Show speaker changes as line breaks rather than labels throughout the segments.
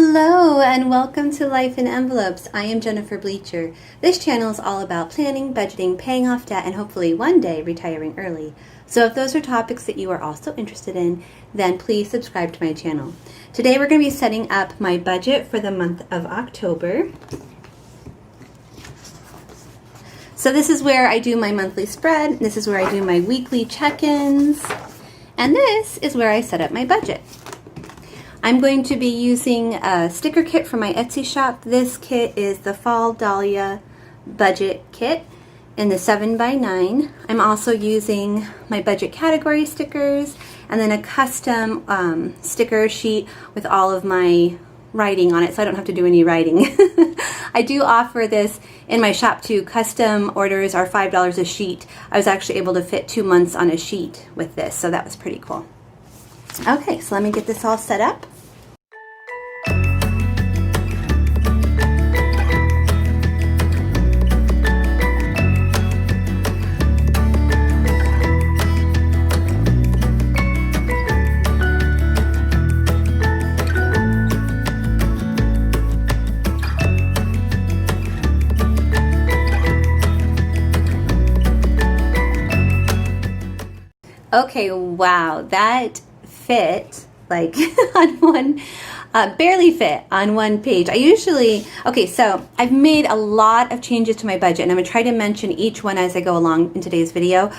Hello and welcome to Life in Envelopes. I am Jennifer Bleacher. This channel is all about planning, budgeting, paying off debt, and hopefully one day retiring early. So if those are topics that you are also interested in, then please subscribe to my channel. Today we're going to be setting up my budget for the month of October. So this is where I do my monthly spread, this is where I do my weekly check-ins, and this is where I set up my budget. I'm going to be using a sticker kit from my Etsy shop. This kit is the Fall Dahlia Budget Kit in the 7x9. I'm also using my budget category stickers and then a custom sticker sheet with all of my writing on it, so I don't have to do any writing. I do offer this in my shop too. Custom orders are $5 a sheet. I was actually able to fit 2 months on a sheet with this, so that was pretty cool. Okay, so let me get this all set up. Okay, wow, that fit like on one, barely fit on one page. Okay, so I've made a lot of changes to my budget, and I'm gonna try to mention each one as I go along in today's video.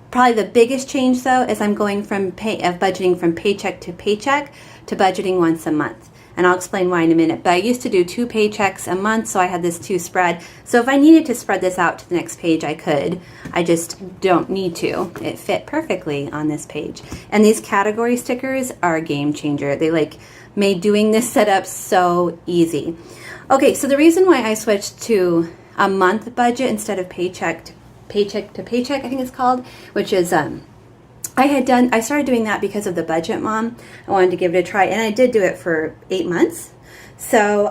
Probably the biggest change though is I'm going from budgeting from paycheck to paycheck to budgeting once a month. And I'll explain why in a minute. But I used to do 2 paychecks a month, so I had this 2 spread. So if I needed to spread this out to the next page, I could. I just don't need to. It fit perfectly on this page. And these category stickers are a game changer. They made doing this setup so easy. Okay, so the reason why I switched to a month budget instead of paycheck to paycheck, I think it's called, which is I started doing that because of the Budget Mom. I wanted to give it a try, and I did do it for 8 months. So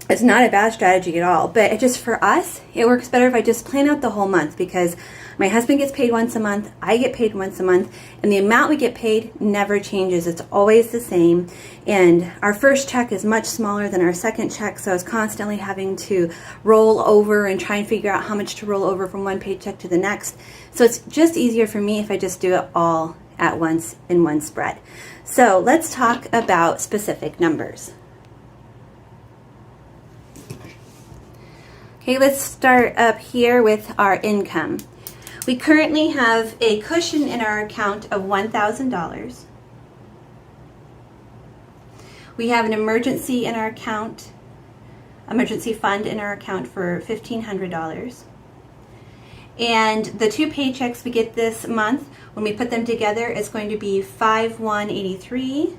it's not a bad strategy at all, but for us, it works better if I just plan out the whole month, because my husband gets paid once a month, I get paid once a month, and the amount we get paid never changes. It's always the same, and our first check is much smaller than our second check, so I was constantly having to roll over and try and figure out how much to roll over from one paycheck to the next. So it's just easier for me if I just do it all at once in one spread. So let's talk about specific numbers. Okay, let's start up here with our income. We currently have a cushion in our account of $1,000. We have an emergency fund in our account for $1,500. And the 2 paychecks we get this month, when we put them together, is going to be $5,183.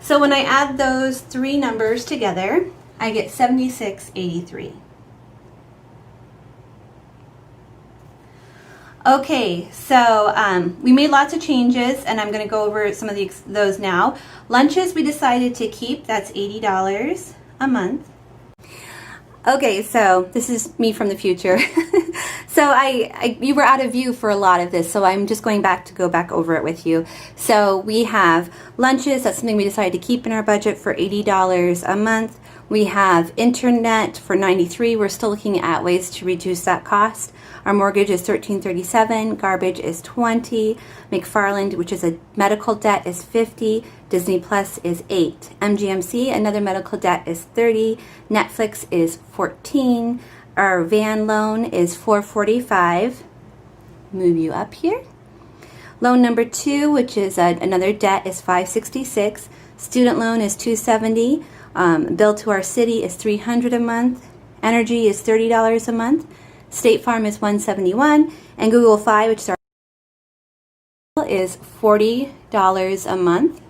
So when I add those 3 numbers together, I get $76.83. Okay, so we made lots of changes, and I'm going to go over some of those now. Lunches we decided to keep. That's $80 a month. Okay, so this is me from the future. So you were out of view for a lot of this, so I'm just going back to go back over it with you. So we have lunches. That's something we decided to keep in our budget for $80 a month. We have internet for $93. We're still looking at ways to reduce that cost. Our mortgage is $13.37. Garbage is $20. McFarland, which is a medical debt, is $50. Disney Plus is $8. MGMC, another medical debt, is $30. Netflix is $14. Our van loan is $445. Move you up here. Loan number 2, which is another debt, is $566. Student loan is $270. Bill to our city is $300 a month. Energy is $30 a month. State Farm is $171, and Google Fi, which is is $40 a month.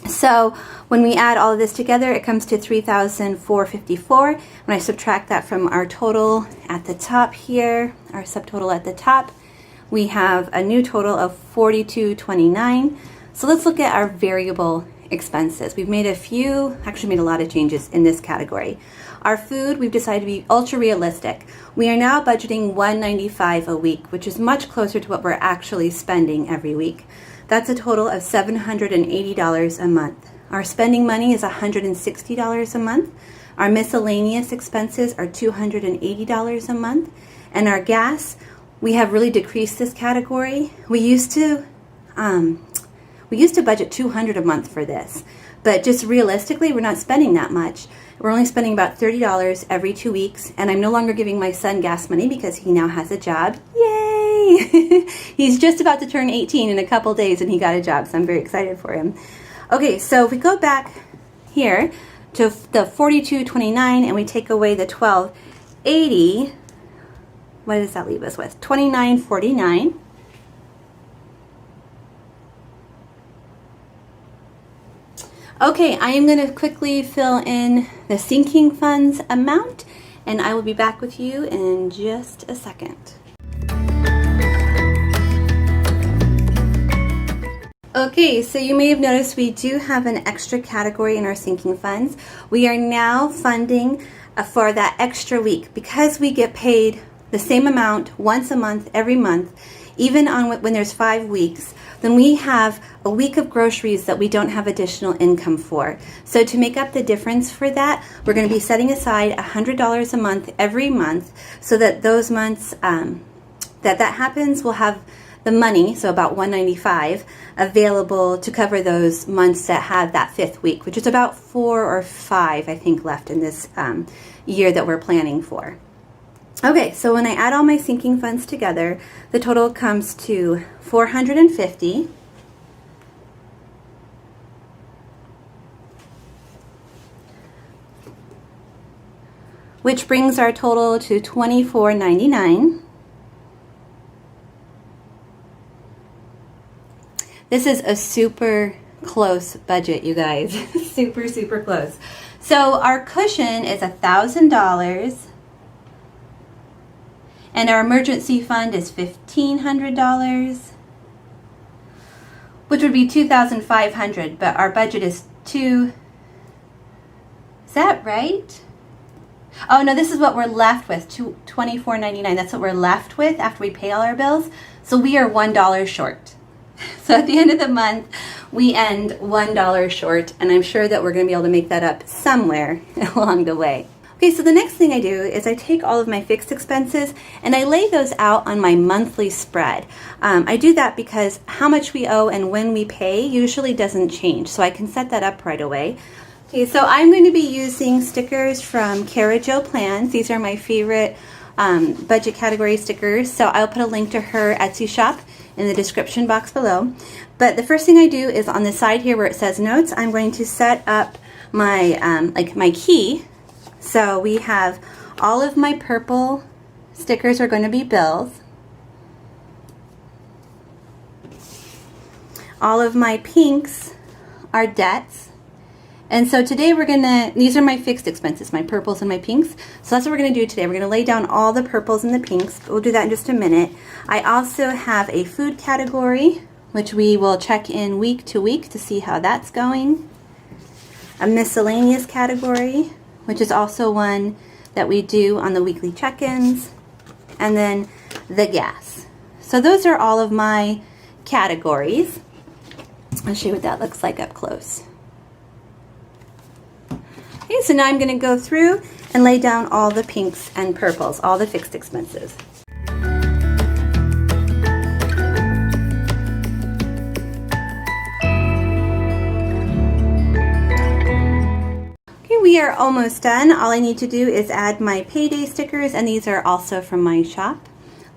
So when we add all of this together, it comes to $3,454. When I subtract that from our total at the top here, our subtotal at the top, we have a new total of $42.29. So let's look at our variable expenses. We've made a lot of changes in this category. Our food, we've decided to be ultra realistic. We are now budgeting $195 a week, which is much closer to what we're actually spending every week. That's a total of $780 a month. Our spending money is $160 a month. Our miscellaneous expenses are $280 a month. And our gas, we have really decreased this category. We used to budget $200 a month for this, but just realistically, we're not spending that much. We're only spending about $30 every 2 weeks, and I'm no longer giving my son gas money because he now has a job. Yay! He's just about to turn 18 in a couple days, and he got a job, so I'm very excited for him. Okay, so if we go back here to the $42.29 and we take away the $12.80, what does that leave us with? $29.49. Okay, I am going to quickly fill in the sinking funds amount, and I will be back with you in just a second. Okay, so you may have noticed we do have an extra category in our sinking funds. We are now funding for that extra week because we get paid the same amount once a month, every month, even on when there's 5 weeks. Then we have a week of groceries that we don't have additional income for. So to make up the difference for that, we're going to be setting aside $100 a month every month so that those months that happens, we'll have the money, so about $195, available to cover those months that have that 5th week, which is about 4 or 5, I think, left in this year that we're planning for. Okay, so when I add all my sinking funds together, the total comes to $450. Which brings our total to $24.99. This is a super close budget, you guys. super, super close. So our cushion is $1,000. And our emergency fund is $1,500, which would be $2,500, but our budget is is that right? Oh no, this is what we're left with, $24.99. That's what we're left with after we pay all our bills. So we are $1 short. So at the end of the month, we end $1 short, and I'm sure that we're going to be able to make that up somewhere along the way. Okay, so the next thing I do is I take all of my fixed expenses and I lay those out on my monthly spread. I do that because how much we owe and when we pay usually doesn't change, so I can set that up right away. Okay, so I'm going to be using stickers from Cara Jo Plans. These are my favorite budget category stickers, so I'll put a link to her Etsy shop in the description box below. But the first thing I do is on the side here where it says notes, I'm going to set up my my key. So we have all of my purple stickers are going to be bills. All of my pinks are debts. And so today these are my fixed expenses, my purples and my pinks. So that's what we're going to do today. We're going to lay down all the purples and the pinks. We'll do that in just a minute. I also have a food category, which we will check in week to week to see how that's going. A miscellaneous category, which is also one that we do on the weekly check-ins, and then the gas. So those are all of my categories. I'll show you what that looks like up close. Okay, so now I'm going to go through and lay down all the pinks and purples, all the fixed expenses. We are almost done. All I need to do is add my payday stickers, and these are also from my shop,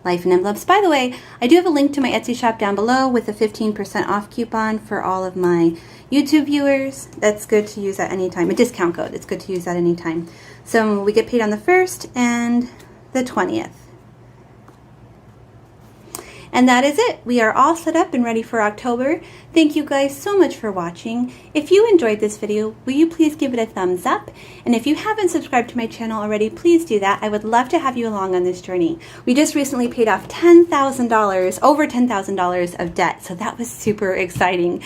LifeInEnvelopes. By the way, I do have a link to my Etsy shop down below with a 15% off coupon for all of my YouTube viewers. That's good to use at any time. A discount code. It's good to use at any time. So we get paid on the 1st and the 20th. And that is it. We are all set up and ready for October. Thank you guys so much for watching. If you enjoyed this video, will you please give it a thumbs up? And if you haven't subscribed to my channel already, please do that. I would love to have you along on this journey. We just recently paid off $10,000, over $10,000 of debt, so that was super exciting.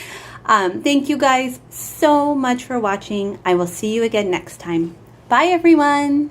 Thank you guys so much for watching. I will see you again next time. Bye, everyone.